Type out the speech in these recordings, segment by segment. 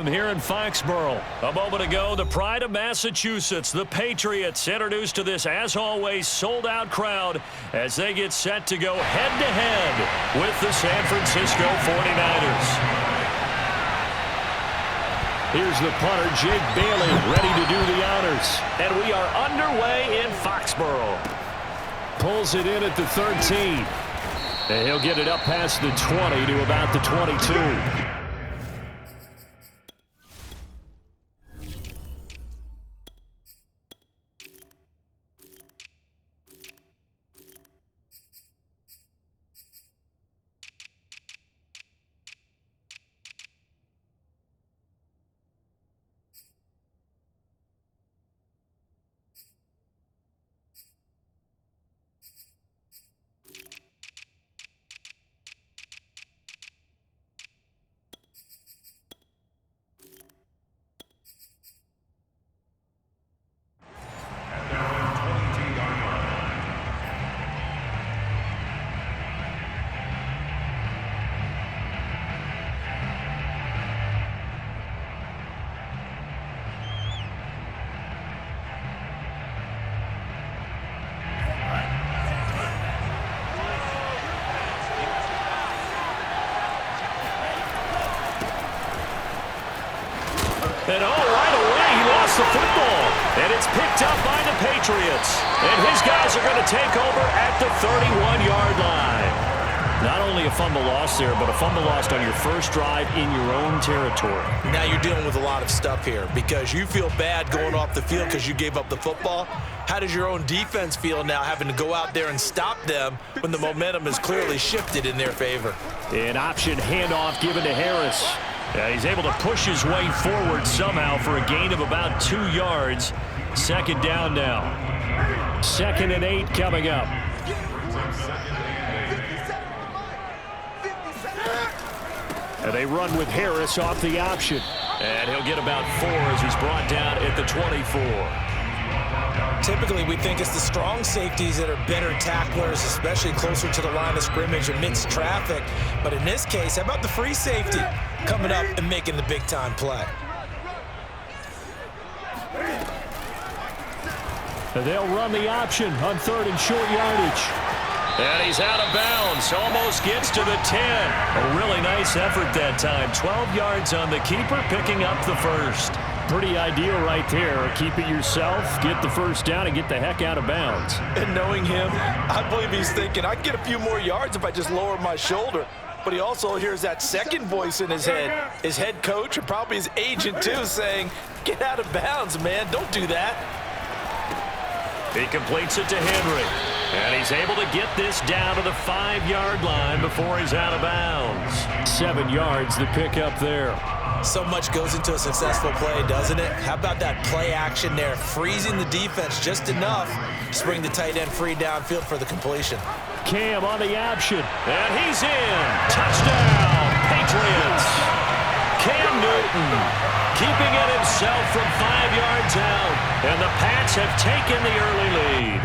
Here in Foxborough. A moment ago, the pride of Massachusetts, the Patriots, introduced to this, as always, sold-out crowd as they get set to go head-to-head with the San Francisco 49ers. Here's the punter, Jake Bailey, ready to do the honors. And we are underway in Foxborough. Pulls it in at the 13. And he'll get it up past the 20 to about the 22. And right away, he lost the football. And it's picked up by the Patriots. And his guys are going to take over at the 31-yard line. Not only a fumble loss there, but a fumble lost on your first drive in your own territory. Now you're dealing with a lot of stuff here because you feel bad going off the field because you gave up the football. How does your own defense feel now having to go out there and stop them when the momentum is clearly shifted in their favor? An option handoff given to Harris. He's able to push his way forward somehow for a gain of about 2 yards. Second down now. 2nd and 8 coming up. And they run with Harris off the option. And he'll get about 4 as he's brought down at the 24. Typically, we think it's the strong safeties that are better tacklers, especially closer to the line of scrimmage amidst traffic. But in this case, how about the free safety coming up and making the big-time play? And they'll run the option on 3rd and short yardage. And he's out of bounds. Almost gets to the 10. A really nice effort that time. 12 yards on the keeper, picking up the first. Pretty ideal right there. Keep it yourself, get the first down, and get the heck out of bounds. And knowing him, I believe he's thinking, I can get a few more yards if I just lower my shoulder. But he also hears that second voice in his head coach, and probably his agent too, saying, get out of bounds, man. Don't do that. He completes it to Henry. And he's able to get this down to the 5-yard line before he's out of bounds. 7 yards, the pickup there. So much goes into a successful play, doesn't it? How about that play action there, freezing the defense just enough to bring the tight end free downfield for the completion. Cam on the option, and he's in. Touchdown, Patriots. Cam Newton keeping it himself from 5 yards out, and the Pats have taken the early lead.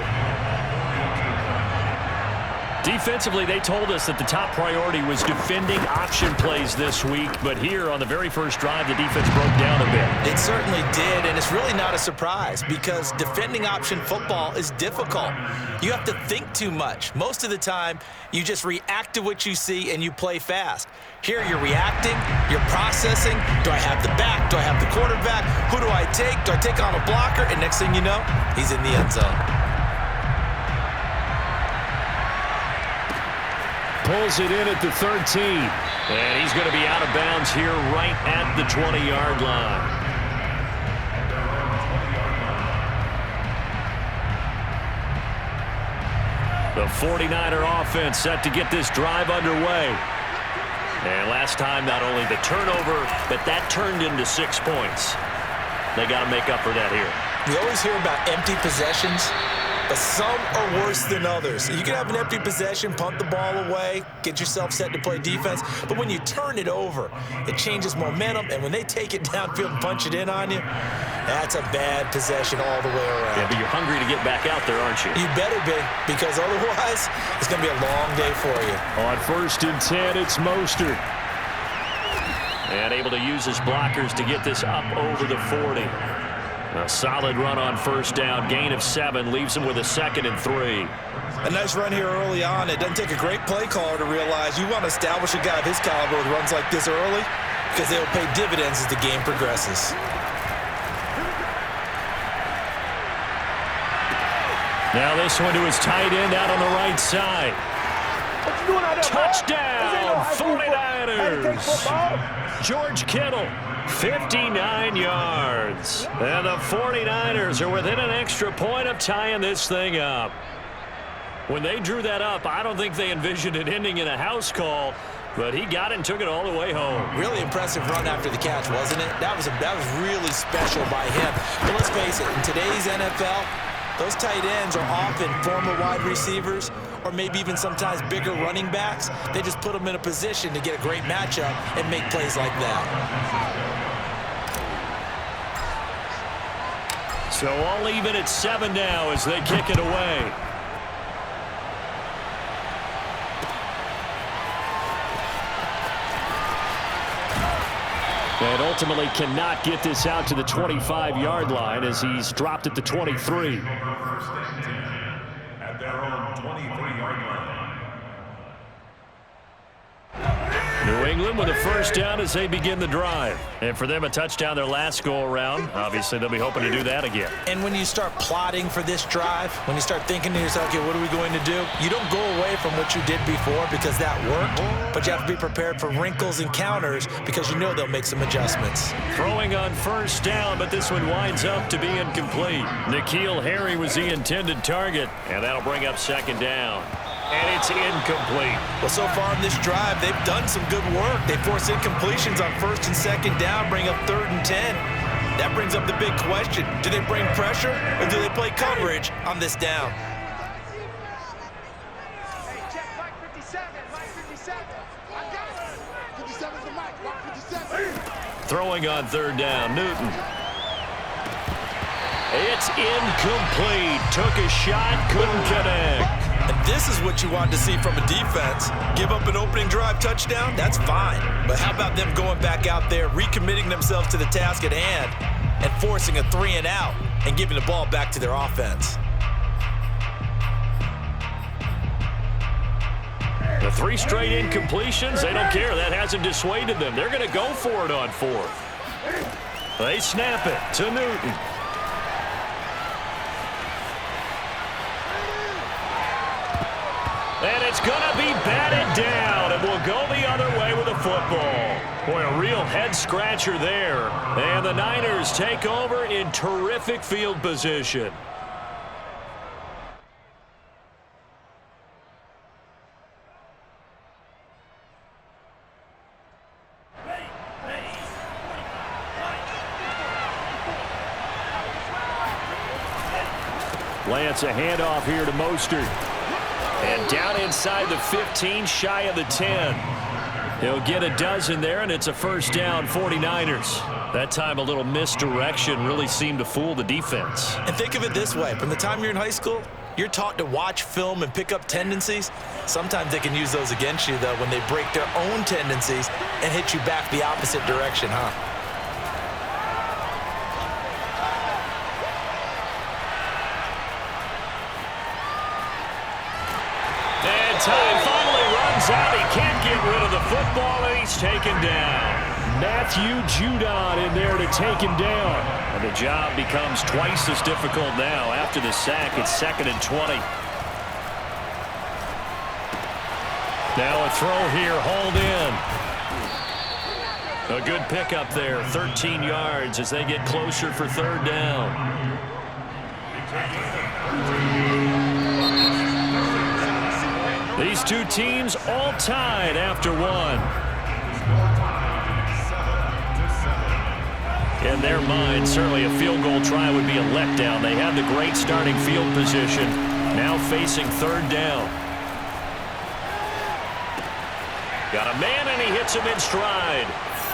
Defensively, they told us that the top priority was defending option plays this week, but here on the very first drive, the defense broke down a bit. It certainly did, and it's really not a surprise because defending option football is difficult. You have to think too much. Most of the time, you just react to what you see and you play fast. Here you're reacting, you're processing. Do I have the back? Do I have the quarterback? Who do I take? Do I take on a blocker? And next thing you know, he's in the end zone. Pulls it in at the 13. And he's going to be out of bounds here right at the 20-yard line. The 49er offense set to get this drive underway. And last time, not only the turnover, but that turned into 6 points. They got to make up for that here. We always hear about empty possessions, but some are worse than others. You can have an empty possession, punt the ball away, get yourself set to play defense, but when you turn it over, it changes momentum, and when they take it downfield and punch it in on you, that's a bad possession all the way around. Yeah, but you're hungry to get back out there, aren't you? You better be, because otherwise, it's going to be a long day for you. On 1st and 10, it's Mostert. And able to use his blockers to get this up over the 40. A solid run on first down. Gain of 7 leaves him with a 2nd and 3. A nice run here early on. It doesn't take a great play caller to realize you want to establish a guy of his caliber with runs like this early because they will pay dividends as the game progresses. Now this one to his tight end out on the right side. Touchdown, 49ers. George Kittle, 59 yards. And the 49ers are within an extra point of tying this thing up. When they drew that up, I don't think they envisioned it ending in a house call, but he got it and took it all the way home. Really impressive run after the catch, wasn't it? That was really special by him. But let's face it, in today's NFL, those tight ends are often former wide receivers or maybe even sometimes bigger running backs. They just put them in a position to get a great matchup and make plays like that. So all even at 7 now as they kick it away. And ultimately cannot get this out to the 25-yard line as he's dropped at the 23. At their own 23-yard line. New England with a first down as they begin the drive. And for them, a touchdown their last go-around. Obviously, they'll be hoping to do that again. And when you start plotting for this drive, when you start thinking to yourself, okay, what are we going to do? You don't go away from what you did before because that worked, but you have to be prepared for wrinkles and counters because you know they'll make some adjustments. Throwing on first down, but this one winds up to be incomplete. N'Keal Harry was the intended target, and that'll bring up 2nd down. And it's incomplete. Well, so far in this drive, they've done some good work. They force incompletions on 1st and 2nd down, bring up 3rd and 10. That brings up the big question. Do they bring pressure or do they play coverage on this down? Hey, check Mike 57, Mike 57. I got it. 57's the Mike, Mike 57. Throwing on 3rd down, Newton. It's incomplete. Took a shot, couldn't connect. And this is what you want to see from a defense. Give up an opening drive touchdown, that's fine. But how about them going back out there, recommitting themselves to the task at hand, and forcing a 3-and-out and giving the ball back to their offense? The 3 straight incompletions, they don't care. That hasn't dissuaded them. They're going to go for it on 4th. They snap it to Newton. And it's going to be batted down, and we'll go the other way with the football. Boy, a real head-scratcher there. And the Niners take over in terrific field position. Lance, a handoff here to Mostert. And down inside the 15, shy of the 10. He'll get a dozen there, and it's a first down, 49ers. That time a little misdirection really seemed to fool the defense. And think of it this way. From the time you're in high school, you're taught to watch film and pick up tendencies. Sometimes they can use those against you, though, when they break their own tendencies and hit you back the opposite direction, huh? Time finally runs out. He can't get rid of the football, and he's taken down. Matthew Judon in there to take him down. And the job becomes twice as difficult now. After the sack, it's 2nd and 20. Now a throw here, hauled in. A good pickup there, 13 yards as they get closer for 3rd down. These two teams all tied after 1. In their mind, certainly a field goal try would be a letdown. They had the great starting field position, now facing 3rd down. Got a man, and he hits him in stride.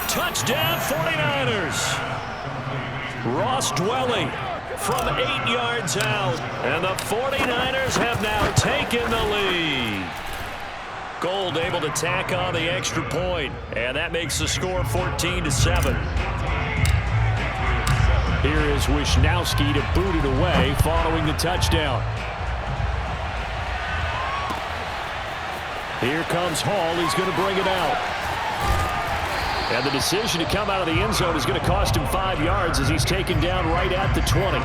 Touchdown, 49ers. Ross Dwelly from 8 yards out. And the 49ers have now taken the lead. Gold able to tack on the extra point, and that makes the score 14-7. Here is Wisnowski to boot it away following the touchdown. Here comes Hall. He's going to bring it out. And the decision to come out of the end zone is going to cost him 5 yards as he's taken down right at the 20.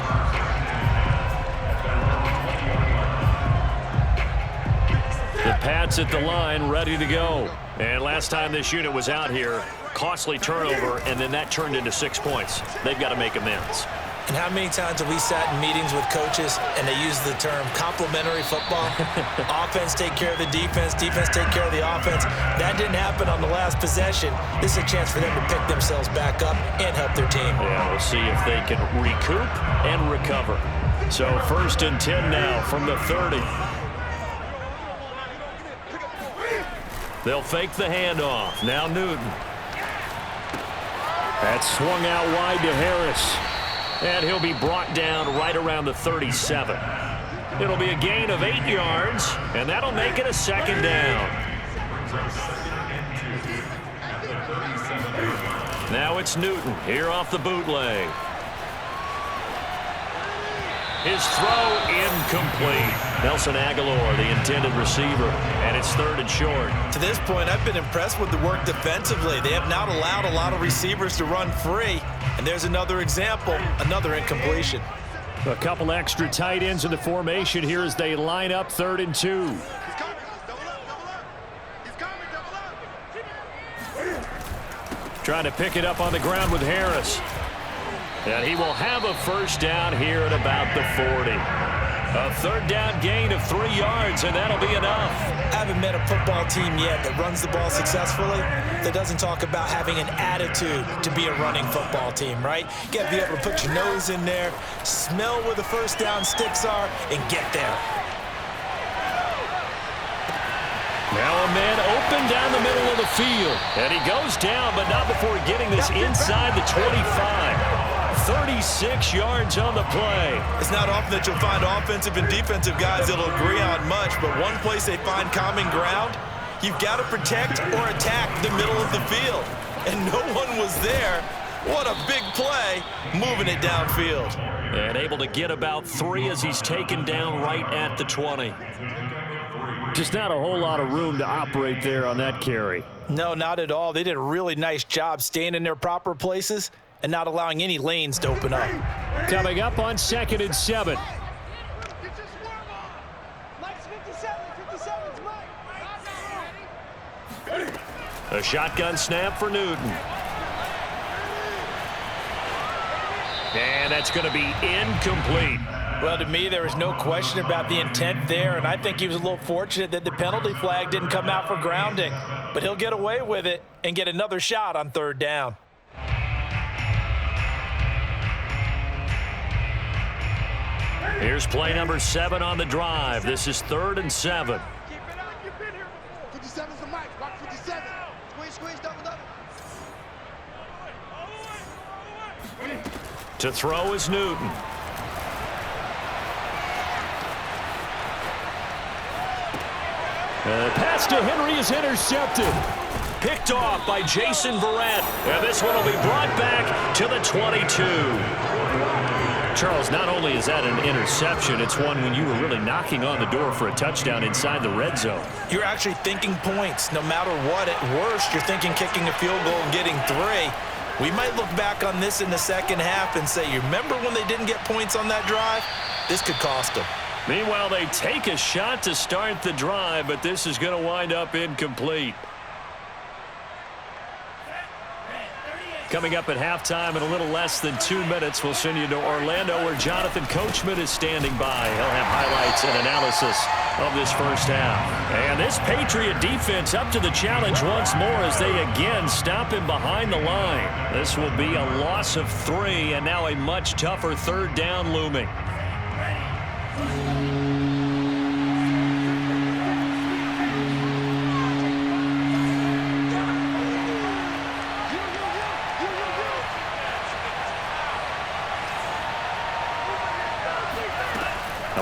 The Pats at the line, ready to go. And last time this unit was out here, costly turnover, and then that turned into 6 points. They've got to make amends. And how many times have we sat in meetings with coaches and they use the term complementary football? Offense take care of the defense, defense take care of the offense. That didn't happen on the last possession. This is a chance for them to pick themselves back up and help their team. Yeah, we'll see if they can recoup and recover. So 1st and 10 now from the 30. They'll fake the handoff. Now Newton. That's swung out wide to Harris. And he'll be brought down right around the 37. It'll be a gain of 8 yards, and that'll make it a 2nd down. Now it's Newton here off the bootleg. His throw incomplete. Nelson Aguilar, the intended receiver, and it's 3rd and short. To this point, I've been impressed with the work defensively. They have not allowed a lot of receivers to run free. And there's another example, another incompletion. A couple extra tight ends in the formation here as they line up 3rd and 2. He's coming. Double up. He's coming. Double up. Trying to pick it up on the ground with Harris. And he will have a 1st down here at about the 40. A 3rd down gain of 3 yards, and that'll be enough. I haven't met a football team yet that runs the ball successfully that doesn't talk about having an attitude to be a running football team, right? You got to be able to put your nose in there, smell where the 1st down sticks are, and get there. Now a man open down the middle of the field. And he goes down, but not before getting this inside the 25. 36 yards on the play. It's not often that you'll find offensive and defensive guys that'll agree on much, but one place they find common ground, you've got to protect or attack the middle of the field. And no one was there. What a big play, moving it downfield. And able to get about 3 as he's taken down right at the 20. Just not a whole lot of room to operate there on that carry. No, not at all. They did a really nice job staying in their proper places and not allowing any lanes to open up. Coming up on 2nd and 7. Get your swarm on. Mike's 57. 57's Mike. A shotgun snap for Newton. And that's going to be incomplete. Well, to me, there was no question about the intent there, and I think he was a little fortunate that the penalty flag didn't come out for grounding. But he'll get away with it and get another shot on 3rd down. Here's play number 7 on the drive. This is 3rd and 7. Keep it up. You've been here before. 57's the Mike. Watch 57. Squeeze, double. To throw is Newton. Pass to Henry is intercepted. Picked off by Jason Verrett. And this one will be brought back to the 22. Charles, not only is that an interception, it's one when you were really knocking on the door for a touchdown inside the red zone. You're actually thinking points. No matter what, at worst, you're thinking kicking a field goal and getting 3. We might look back on this in the 2nd half and say, you remember when they didn't get points on that drive? This could cost them. Meanwhile, they take a shot to start the drive, but this is going to wind up incomplete. Coming up at halftime in a little less than 2 minutes, we'll send you to Orlando where Jonathan Coachman is standing by. He'll have highlights and analysis of this 1st half. And this Patriot defense up to the challenge once more as they again stop him behind the line. This will be a loss of 3 and now a much tougher 3rd down looming.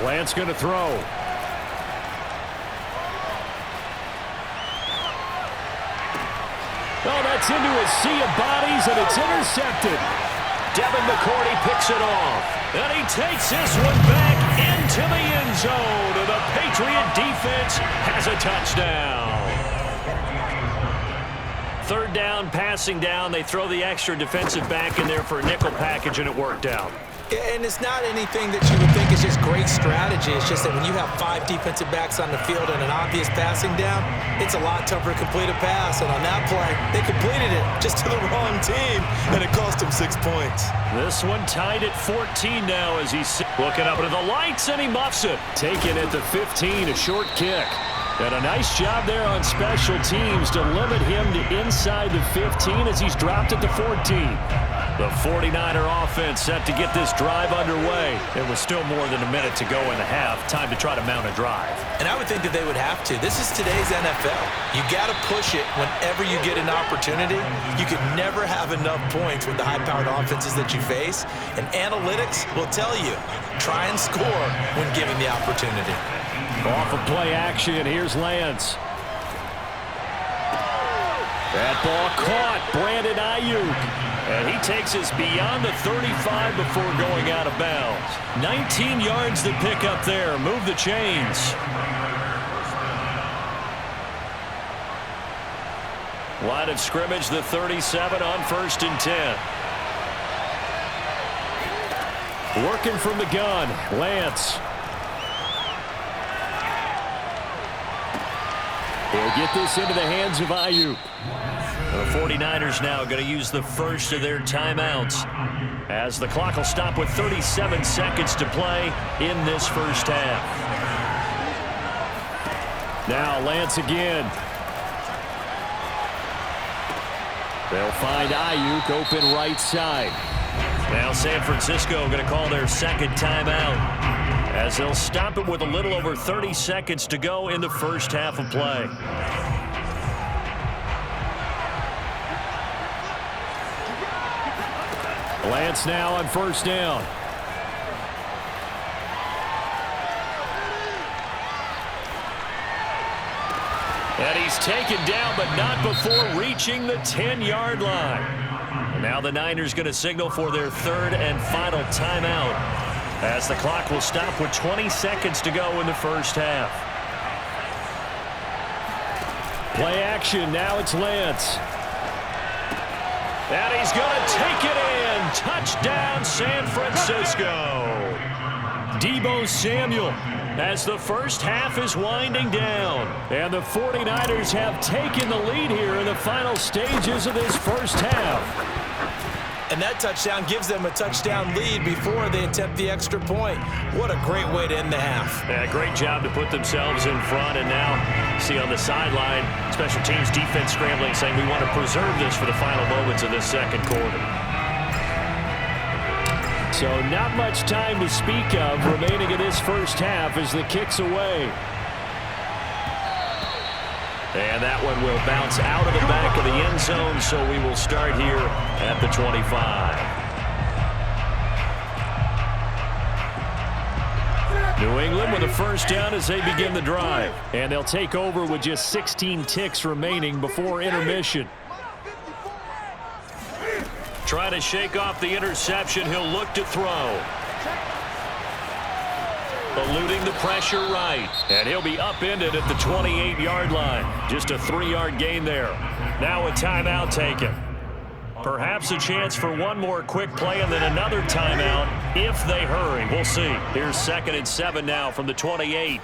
Lance going to throw. Gets into a sea of bodies, and it's intercepted. Devin McCourty picks it off. And he takes this one back into the end zone. And the Patriot defense has a touchdown. Third down, passing down. They throw the extra defensive back in there for a nickel package, and it worked out. And it's not anything that you would think is just great strategy. It's just that when you have 5 defensive backs on the field and an obvious passing down, it's a lot tougher to complete a pass. And on that play, they completed it just to the wrong team, and it cost them 6 points. This one tied at 14 now as he's looking up into the lights, and he muffs it. Taken at the 15, a short kick. And a nice job there on special teams to limit him to inside the 15 as he's dropped at the 14. The 49er offense set to get this drive underway. It was still more than a minute to go in the half. Time to try to mount a drive. And I would think that they would have to. This is today's NFL. You got to push it whenever you get an opportunity. You could never have enough points with the high-powered offenses that you face. And analytics will tell you, try and score when given the opportunity. Off of play action, here's Lance. That ball caught, Brandon Ayuk. And he takes us beyond the 35 before going out of bounds. 19 yards to pick up there. Move the chains. Line of scrimmage, the 37 on 1st and 10. Working from the gun, Lance. He'll get this into the hands of Ayuk. The 49ers now going to use the first of their timeouts as the clock will stop with 37 seconds to play in this first half. Now Lance again. They'll find Ayuk open right side. Now San Francisco going to call their second timeout as they'll stop it with a little over 30 seconds to go in the first half of play. Lance now on 1st down. And he's taken down, but not before reaching the 10-yard line. And now the Niners going to signal for their third and final timeout as the clock will stop with 20 seconds to go in the first half. Play action. Now it's Lance. And he's going to take it in. Touchdown, San Francisco. Deebo Samuel as the first half is winding down. And the 49ers have taken the lead here in the final stages of this first half. And that touchdown gives them a touchdown lead before they attempt the extra point. What a great way to end the half. Yeah, great job to put themselves in front. And now, see on the sideline, special teams defense scrambling, saying we want to preserve this for the final moments of this second quarter. So not much time to speak of remaining in this first half as the kick's away. And that one will bounce out of the back of the end zone, so we will start here at the 25. New England with a first down as they begin the drive. And they'll take over with just 16 ticks remaining before intermission. Trying to shake off the interception. He'll look to throw. Eluding the pressure right. And he'll be upended at the 28-yard line. Just a 3-yard gain there. Now a timeout taken. Perhaps a chance for one more quick play and then another timeout if they hurry. We'll see. Here's 2nd and 7 now from the 28.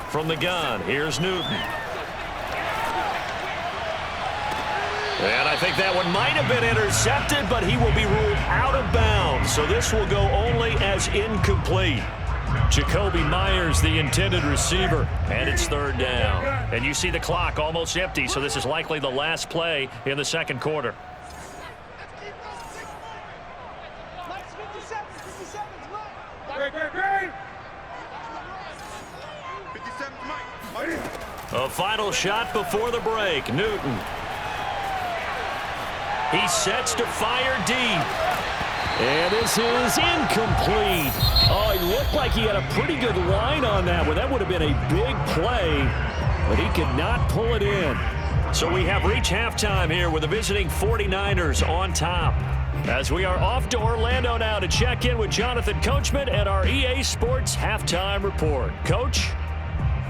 From the gun, here's Newton. And I think that one might have been intercepted, but he will be ruled out of bounds. So this will go only as incomplete. Jacoby Myers, the intended receiver, and it's 3rd down. And you see the clock almost empty, so this is likely the last play in the second quarter. A final shot before the break. Newton. He sets to fire deep. And this is incomplete. Oh, he looked like he had a pretty good line on that one. That would have been a big play, but he could not pull it in. So we have reached halftime here with the visiting 49ers on top. As we are off to Orlando now to check in with Jonathan Coachman at our EA Sports Halftime Report. Coach?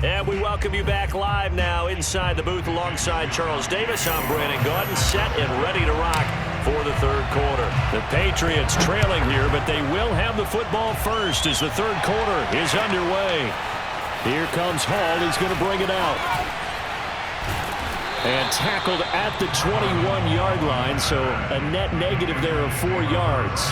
And we welcome you back live now inside the booth alongside Charles Davis. I'm Brandon Gaudin, set and ready to rock for the third quarter. The Patriots trailing here, but they will have the football first as the third quarter is underway. Here comes Hall. He's going to bring it out. And tackled at the 21-yard line, so a net negative there of 4 yards.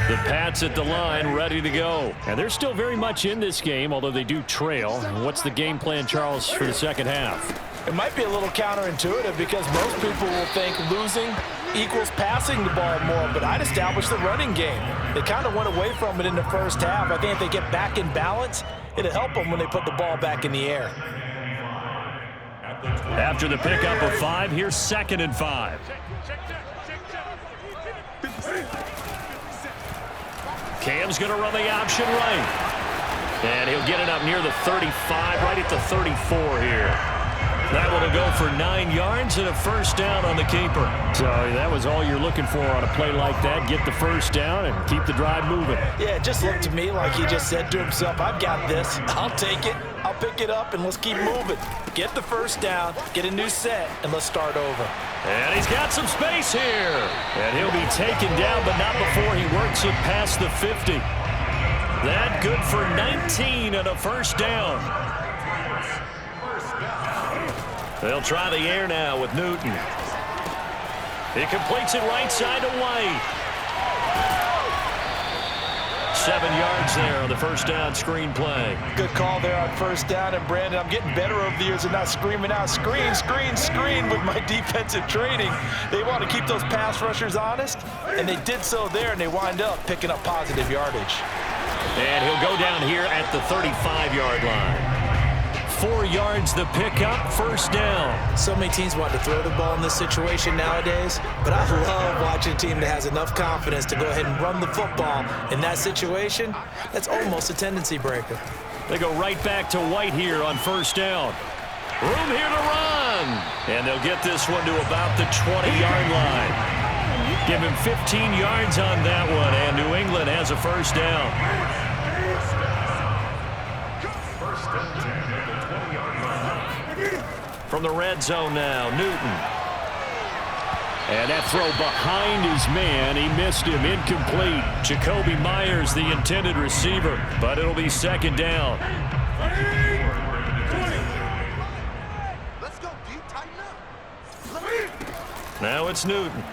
The Pats at the line, ready to go. And they're still very much in this game, although they do trail. What's the game plan, Charles, for the second half? It might be a little counterintuitive because most people will think losing equals passing the ball more, but I'd establish the running game. They kind of went away from it in the first half. I think if they get back in balance, it'll help them when they put the ball back in the air. After the pickup of 5, here's 2nd and 5. Cam's going to run the option right. And he'll get it up near the 35, right at the 34 here. That one will go for 9 yards and a first down on the keeper. So that was all you're looking for on a play like that. Get the first down and keep the drive moving. Yeah, it just looked to me like he just said to himself, I've got this. I'll take it. I'll pick it up, and let's keep moving. Get the first down, get a new set, and let's start over. And he's got some space here. And he'll be taken down, but not before he works it past the 50. That good for 19 and a first down. They'll try the air now with Newton. He completes it right side to White. 7 yards there on the first down screen play. Good call there on first down. And, Brandon, I'm getting better over the years and not screaming out, screen, screen, screen with my defensive training. They want to keep those pass rushers honest, and they did so there, and they wind up picking up positive yardage. And he'll go down here at the 35-yard line. 4 yards the pickup, first down. So many teams want to throw the ball in this situation nowadays, but I love watching a team that has enough confidence to go ahead and run the football. In that situation, that's almost a tendency breaker. They go right back to White here on first down. Room here to run. And they'll get this one to about the 20-yard line. Give him 15 yards on that one, and New England has a first down. From the red zone now, Newton. And that throw behind his man. He missed him, incomplete. Jacoby Myers, the intended receiver, but it'll be second down. Let's go, D. Tighten up. Now it's Newton.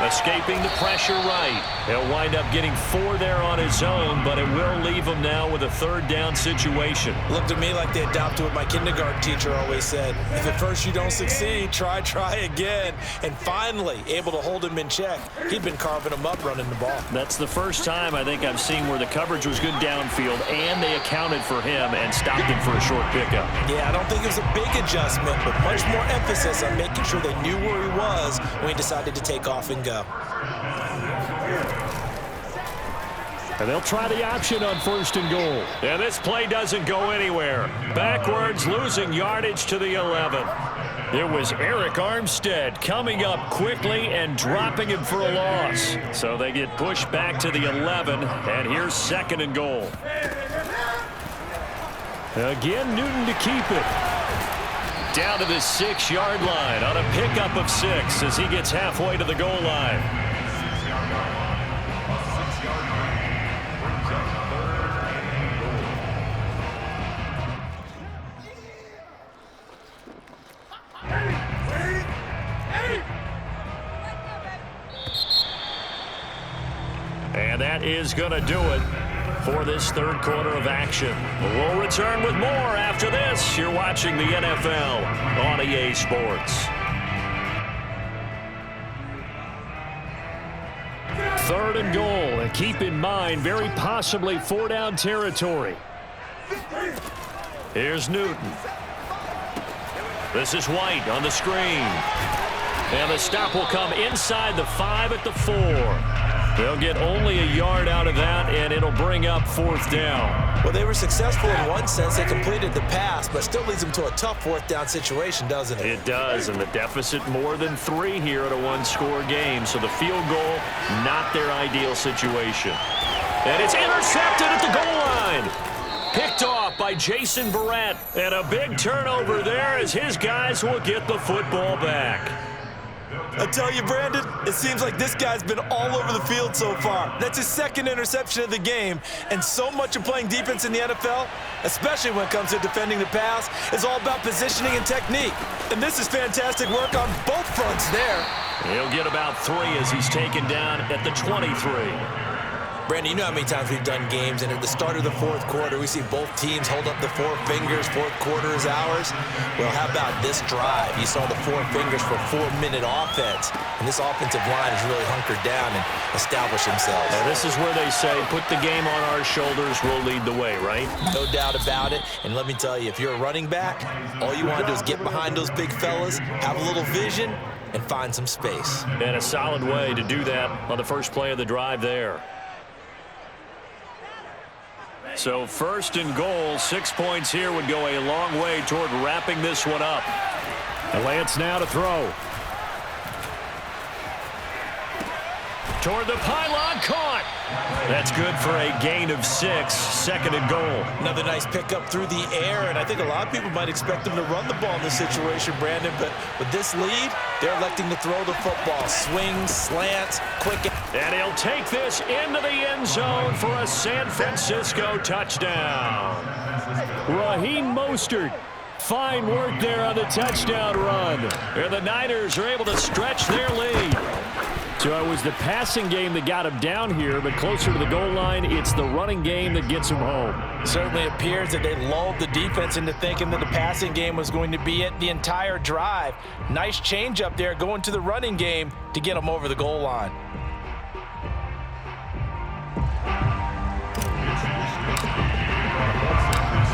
Escaping the pressure right. He'll wind up getting 4 there on his own, but it will leave him now with a third down situation. Looked to me like they adopted what my kindergarten teacher always said. If at first you don't succeed, try again. And finally, able to hold him in check. He'd been carving him up running the ball. That's the first time I think I've seen where the coverage was good downfield, and they accounted for him and stopped him for a short pickup. Yeah, I don't think it was a big adjustment, but much more emphasis on making sure they knew where he was when he decided to take off and go. And they'll try the option on first and goal. And this play doesn't go anywhere. Backwards, losing yardage to the 11. It was Eric Armstead coming up quickly and dropping him for a loss. So they get pushed back to the 11, and here's second and goal. Again, Newton to keep it. Down to the 6-yard line on a pickup of 6 as he gets halfway to the goal line. And that is going to do it for this third quarter of action. We'll return with more after this. You're watching the NFL on EA Sports. Third and goal, and keep in mind, very possibly 4-down territory. Here's Newton. This is White on the screen. And the stop will come inside the 5 at the 4. They'll get only a yard out of that, and it'll bring up 4th down. Well, they were successful in one sense. They completed the pass, but still leads them to a tough 4th down situation, doesn't it? It does, and the deficit more than 3 here at a one-score game. So the field goal, not their ideal situation. And it's intercepted at the goal line. Picked off by Jason Barrett. And a big turnover there as his guys will get the football back. I tell you, Brandon, it seems like this guy's been all over the field so far. That's his 2nd interception of the game, and so much of playing defense in the NFL, especially when it comes to defending the pass, is all about positioning and technique. And this is fantastic work on both fronts there. He'll get about 3 as he's taken down at the 23. Brandon, you know how many times we've done games, and at the start of the 4th quarter, we see both teams hold up the 4 fingers, 4th quarter is ours. Well, how about this drive? You saw the 4 fingers for 4-minute offense, and this offensive line has really hunkered down and established themselves. Now, this is where they say, put the game on our shoulders, we'll lead the way, right? No doubt about it, and let me tell you, if you're a running back, all you want to do is get behind those big fellas, have a little vision, and find some space. And a solid way to do that on the first play of the drive there. So 1st and goal, 6 points here would go a long way toward wrapping this one up. And Lance now to throw. Toward the pylon, caught. That's good for a gain of 6, 2nd and goal. Another nice pickup through the air, and I think a lot of people might expect them to run the ball in this situation, Brandon, but with this lead, they're electing to throw the football. Swings, slants, quick. And he'll take this into the end zone for a San Francisco touchdown. Raheem Mostert. Fine work there on the touchdown run. And the Niners are able to stretch their lead. So it was the passing game that got him down here, but closer to the goal line, it's the running game that gets him home. Certainly appears that they lulled the defense into thinking that the passing game was going to be it the entire drive. Nice change up there going to the running game to get them over the goal line.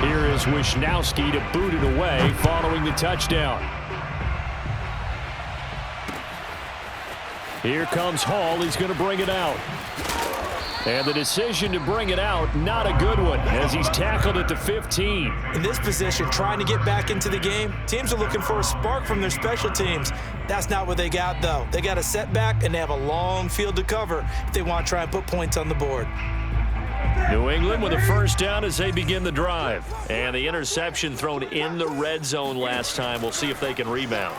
Here is Wisnowski to boot it away following the touchdown. Here comes Hall. He's going to bring it out. And the decision to bring it out, not a good one, as he's tackled at the 15. In this position, trying to get back into the game, teams are looking for a spark from their special teams. That's not what they got, though. They got a setback, and they have a long field to cover if they want to try and put points on the board. New England with a 1st down as they begin the drive. And the interception thrown in the red zone last time. We'll see if they can rebound.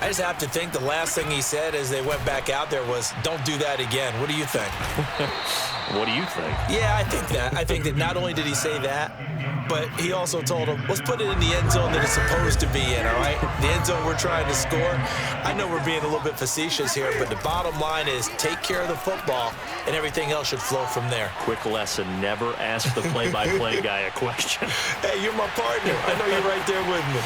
I just have to think the last thing he said as they went back out there was, don't do that again. What do you think? What do you think? Yeah, I think that. I think that not only did he say that, but he also told him, let's put it in the end zone that it's supposed to be in, all right? The end zone we're trying to score. I know we're being a little bit facetious here, but the bottom line is take care of the football, and everything else should flow from there. Quick lesson, never ask the play-by-play guy a question. Hey, you're my partner. I know you're right there with me.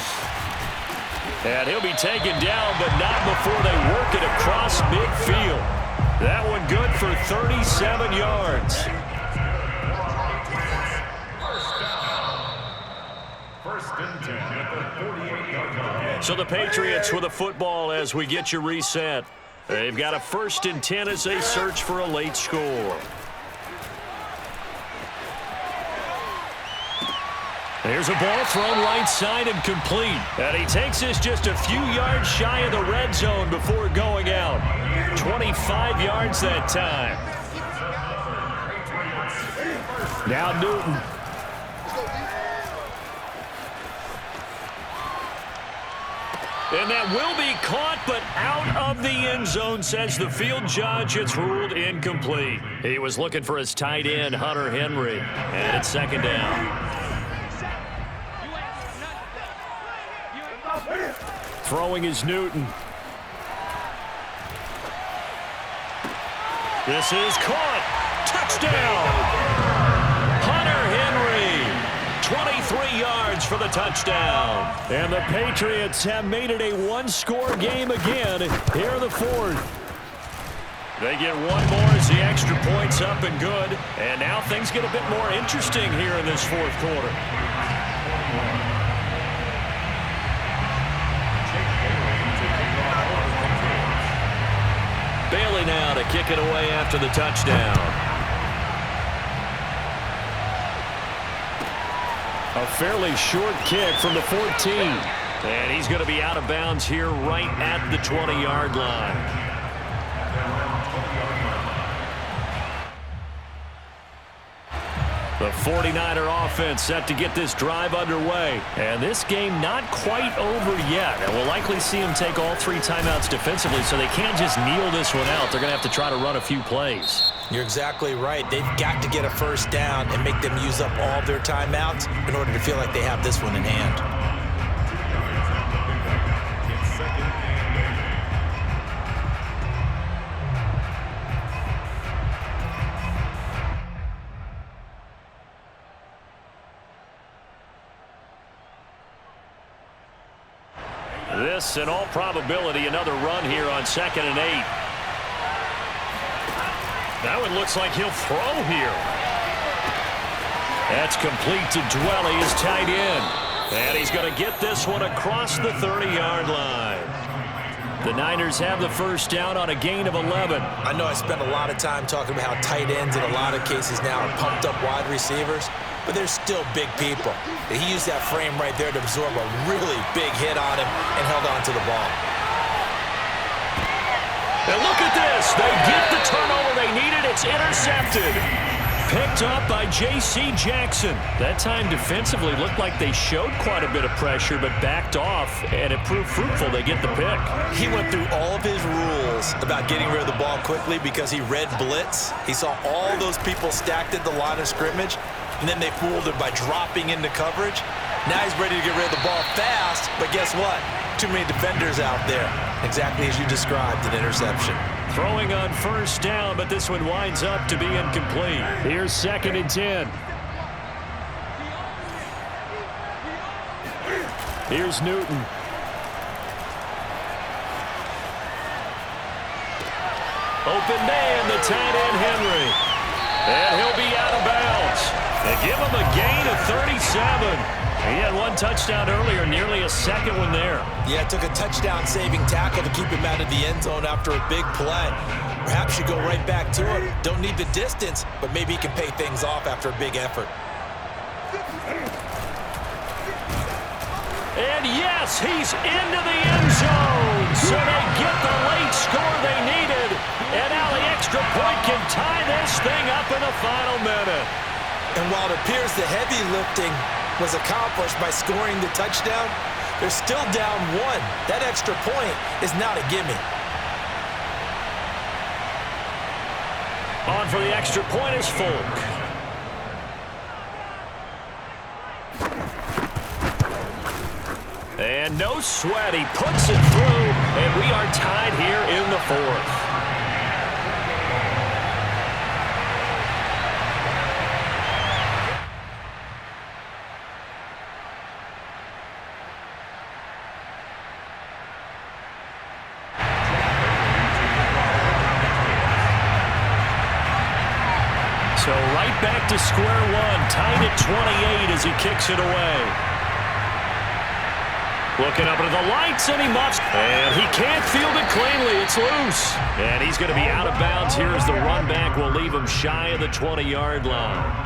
And he'll be taken down, but not before they work it across midfield. That one good for 37 yards. First and 10 at the 48-yard line. So the Patriots with a football as we get you reset. They've got a 1st and 10 as they search for a late score. There's a ball thrown right side and complete. And he takes this just a few yards shy of the red zone before going out. 25 yards that time. Now Newton. And that will be caught, but out of the end zone, says the field judge. It's ruled incomplete. He was looking for his tight end, Hunter Henry. And it's 2nd down. Throwing is Newton. This is caught. Touchdown. Hunter Henry. 23 yards for the touchdown. And the Patriots have made it a one-score game again here in the 4th. They get one more as the extra point's up and good. And now things get a bit more interesting here in this 4th quarter. Bailey now to kick it away after the touchdown. A fairly short kick from the 14. And he's going to be out of bounds here right at the 20-yard line. The 49er offense set to get this drive underway. And this game not quite over yet. And we'll likely see them take all 3 timeouts defensively, so they can't just kneel this one out. They're going to have to try to run a few plays. You're exactly right. They've got to get a first down and make them use up all their timeouts in order to feel like they have this one in hand. This, in all probability, another run here on 2nd and 8. That one looks like he'll throw here. That's complete to Dwelly, his tight end. And he's going to get this one across the 30-yard line. The Niners have the first down on a gain of 11. I know I spent a lot of time talking about how tight ends in a lot of cases now are pumped up wide receivers, but they're still big people. He used that frame right there to absorb a really big hit on him and held on to the ball. And look at this. They get the turnover they needed. It's intercepted. Picked up by J.C. Jackson. That time defensively looked like they showed quite a bit of pressure but backed off, and it proved fruitful. They get the pick. He went through all of his rules about getting rid of the ball quickly because he read blitz. He saw all those people stacked at the line of scrimmage, and then they fooled him by dropping into coverage. Now he's ready to get rid of the ball fast, but guess what? Too many defenders out there. Exactly as you described, an interception. Throwing on first down, but this one winds up to be incomplete. Here's 2nd and 10. Here's Newton. Open man, the tight end Henry. And he'll be out of bounds. They give him a gain of 37. He had one touchdown earlier, nearly a second one there. Yeah, it took a touchdown-saving tackle to keep him out of the end zone after a big play. Perhaps you go right back to him. Don't need the distance, but maybe he can pay things off after a big effort. And yes, he's into the end zone. So they get the late score they needed. And now the extra point can tie this thing up in the final minute. And while it appears the heavy lifting was accomplished by scoring the touchdown, they're still down 1. That extra point is not a gimme. On for the extra point is Folk. And no sweat, he puts it through, and we are tied here in the 4th. So right back to square one, tied at 28 as he kicks it away. Looking up into the lights, and he muffs. And he can't field it cleanly. It's loose. And he's going to be out of bounds here as the run back will leave him shy of the 20-yard line.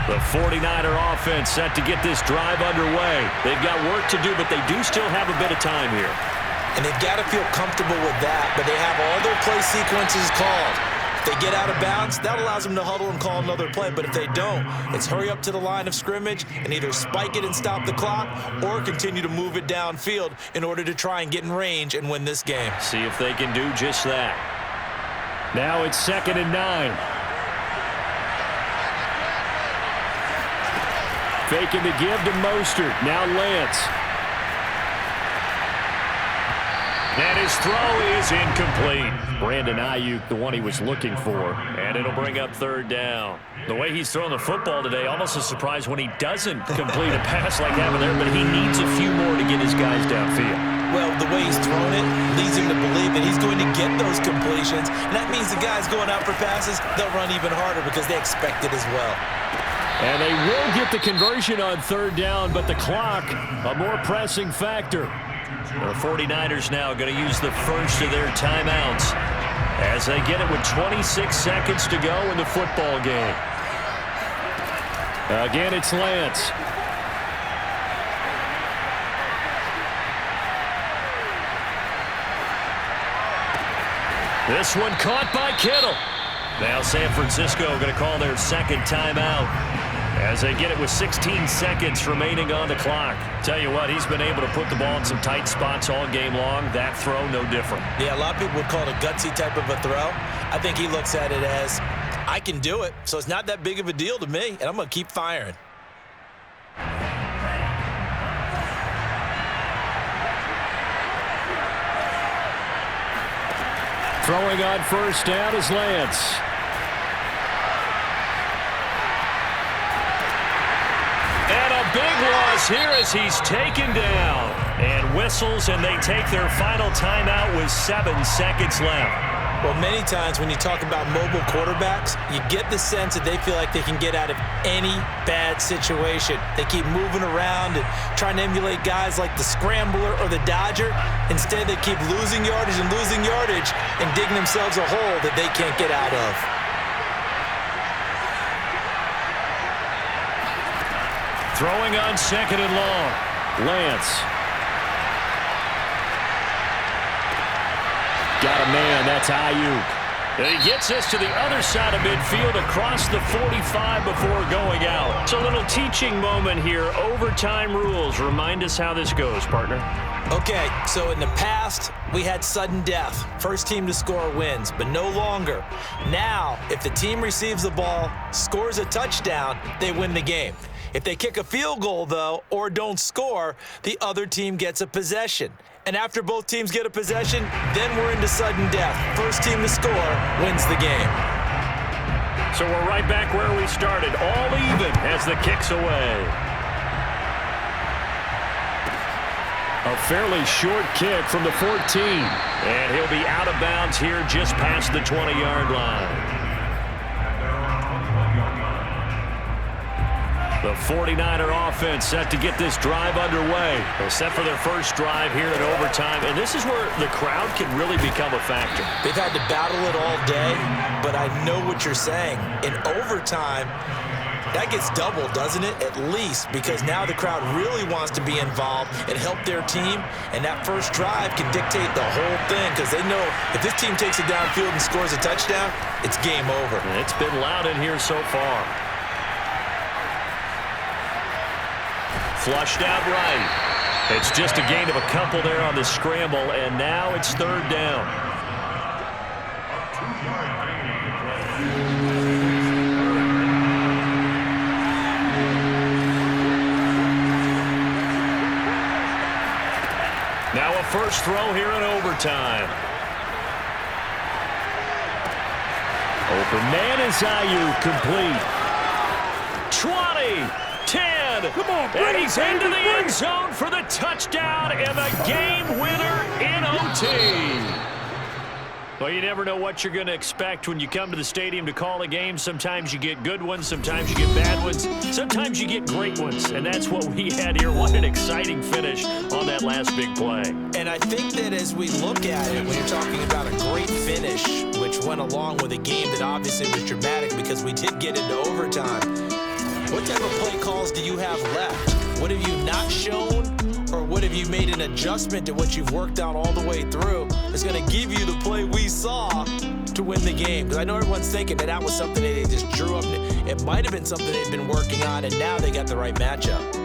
The 49er offense set to get this drive underway. They've got work to do, but they do still have a bit of time here. And they've got to feel comfortable with that, but they have all their play sequences called. If they get out of bounds, that allows them to huddle and call another play, but if they don't, it's hurry up to the line of scrimmage and either spike it and stop the clock or continue to move it downfield in order to try and get in range and win this game. See if they can do just that. Now it's 2nd and 9. Faking the give to Mostert. Now Lance. And his throw is incomplete. Brandon Ayuk, the one he was looking for. And it'll bring up third down. The way he's throwing the football today, almost a surprise when he doesn't complete a pass like that there, but he needs a few more to get his guys downfield. Well, the way he's thrown it leads him to believe that he's going to get those completions. And that means the guys going out for passes, they'll run even harder because they expect it as well. And they will get the conversion on third down, but the clock, a more pressing factor. The 49ers now going to use the first of their timeouts as they get it with 26 seconds to go in the football game. Again, it's Lance. This one caught by Kittle. Now San Francisco going to call their second timeout as they get it with 16 seconds remaining on the clock. Tell you what, he's been able to put the ball in some tight spots all game long. That throw, no different. Yeah, a lot of people would call it a gutsy type of a throw. I think he looks at it as, I can do it, so it's not that big of a deal to me, and I'm going to keep firing. Throwing on first down is Lance. And a big loss here as he's taken down. And whistles, and they take their final timeout with 7 seconds left. Well, many times when you talk about mobile quarterbacks, you get the sense that they feel like they can get out of any bad situation. They keep moving around and trying to emulate guys like the Scrambler or the Dodger. Instead, they keep losing yardage and digging themselves a hole that they can't get out of. Throwing on second and long. Lance. Got a man, that's Ayuk. And he gets us to the other side of midfield across the 45 before going out. It's a little teaching moment here. Overtime rules. Remind us how this goes, partner. Okay, so in the past, we had sudden death. First team to score wins, but no longer. Now, if the team receives the ball, scores a touchdown, they win the game. If they kick a field goal, though, or don't score, the other team gets a possession. And after both teams get a possession, then we're into sudden death. First team to score wins the game. So we're right back where we started, all even as the kick's away. A fairly short kick from the 14. And he'll be out of bounds here just past the 20-yard line. The 49er offense set to get this drive underway. They're set for their first drive here in overtime, and this is where the crowd can really become a factor. They've had to battle it all day, but I know what you're saying. In overtime, that gets doubled, doesn't it? At least, because now the crowd really wants to be involved and help their team, and that first drive can dictate the whole thing because they know if this team takes it downfield and scores a touchdown, it's game over. And it's been loud in here so far. Flushed out right. It's just a gain of a couple there on the scramble, and now it's third down. Now a first throw here in overtime. Open man is Ayuk, complete. 20. 10, come on, and he's into the end zone for the touchdown and the game winner in OT. Well, you never know what you're going to expect when you come to the stadium to call a game. Sometimes you get good ones, sometimes you get bad ones, sometimes you get great ones, and that's what we had here. What an exciting finish on that last big play. And I think that as we look at it, when you're talking about a great finish, which went along with a game that obviously was dramatic because we did get into overtime, what type of play calls do you have left? What have you not shown, or what have you made an adjustment to what you've worked out all the way through that's going to give you the play we saw to win the game? Because I know everyone's thinking that was something that they just drew up. It might have been something they've been working on, and now they got the right matchup.